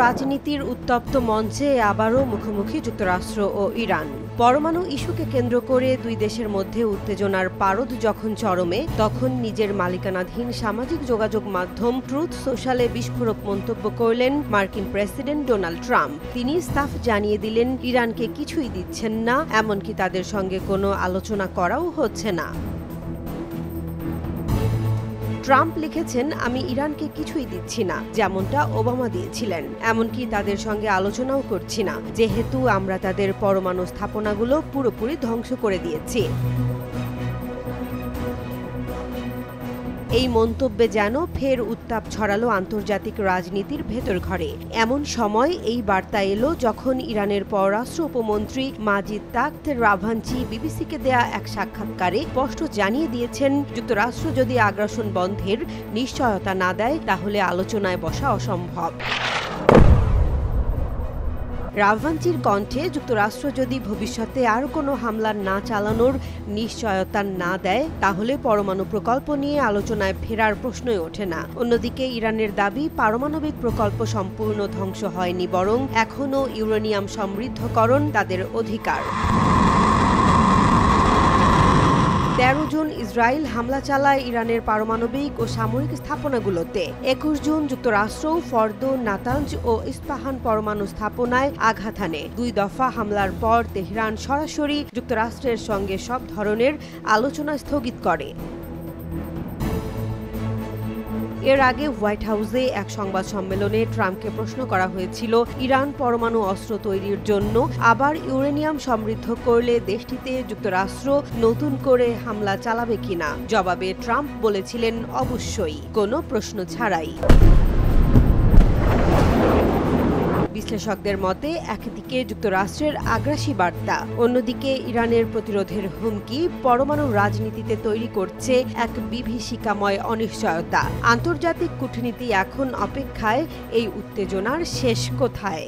রাজনীতির উত্তপ্ত মঞ্চে আবারও মুখোমুখি যুক্তরাষ্ট্র ও ইরান। পরমাণু ইস্যুকে কেন্দ্র করে দুই দেশের মধ্যে উত্তেজনার পারদ যখন চরমে, তখন নিজের মালিকানাধীন সামাজিক যোগাযোগ মাধ্যম ট্রুথ সোশ্যালে বিস্ফোরক মন্তব্য করলেন মার্কিন প্রেসিডেন্ট ডোনাল্ড ট্রাম্প। তিনি সাফ জানিয়ে দিলেন, ইরানকে কিছুই দিচ্ছেন না, এমনকি তাদের সঙ্গে কোনো আলোচনা করাও হচ্ছে না। ট্রাম্প লিখেছেন, আমি ইরানকে কিছুই দিচ্ছি না, যেমনটা ওবামা দিয়েছিলেন। এমনকি তাদের সঙ্গে আলোচনাও করছি না, যেহেতু আমরা তাদের পরমাণু স্থাপনাগুলো পুরোপুরি ধ্বংস করে দিয়েছি। এই মন্তব্যে যেন ফের উত্তাপ ছড়ালো আন্তর্জাতিক রাজনীতির ভেতর ঘরে। এমন সময় এই বার্তা এলো যখন ইরানের পররাষ্ট্র উপমন্ত্রী মাজিদ তাখত রাভাঞ্চি বিবিসিকে দেয়া এক সাক্ষাৎকারে স্পষ্ট জানিয়ে দিয়েছেন, যুক্তরাষ্ট্র যদি আগ্রাসন বন্ধের নিশ্চয়তা না দেয়, তাহলে আলোচনায় বসা অসম্ভব। রাভাঞ্চির কণ্ঠে, যুক্তরাষ্ট্র যদি ভবিষ্যতে আর কোনো হামলা না চালানোর নিশ্চয়তা না দেয়, তাহলে পরমাণু প্রকল্প নিয়ে আলোচনায় ফেরার প্রশ্নই ওঠে না। অন্যদিকে ইরানের দাবি, পারমাণবিক প্রকল্প সম্পূর্ণ ধ্বংস হয়নি, বরং এখনও ইউরেনিয়াম সমৃদ্ধকরণ তাদের অধিকার। 13 জুন ইসরায়েল হামলা চালায় ইরানের পারমাণবিক ও সামরিক স্থাপনাগুলোতে। 21 জুন যুক্তরাষ্ট্রও ফর্দো, নাতাঞ্জ ও ইস্পাহান পরমাণু স্থাপনায় আঘাত হানে। 2 দফা হামলার পর তেহরান সরাসরি যুক্তরাষ্ট্রের সঙ্গে সব ধরনের আলোচনা স্থগিত করে। এর আগে হোয়াইট হাউসে এক সংবাদ সম্মেলনে ট্রাম্পকে প্রশ্ন করা হয়েছিল, ইরান পরমাণু অস্ত্র তৈরির জন্য আবার ইউরেনিয়াম সমৃদ্ধ করলে দেশটিতে যুক্তরাষ্ট্র নতুন করে হামলা চালাবে কিনা। জবাবে ট্রাম্প বলেছিলেন, অবশ্যই, কোনো প্রশ্ন ছাড়াই। বিশ্লেষকদের মতে, একদিকে যুক্তরাষ্ট্রের আগ্রাসী বার্তা, অন্যদিকে ইরানের প্রতিরোধের হুমকি পরমাণু রাজনীতিতে তৈরি করছে এক বিভীষিকাময় অনিশ্চয়তা। আন্তর্জাতিক কূটনীতি এখন অপেক্ষায়, এই উত্তেজনার শেষ কোথায়।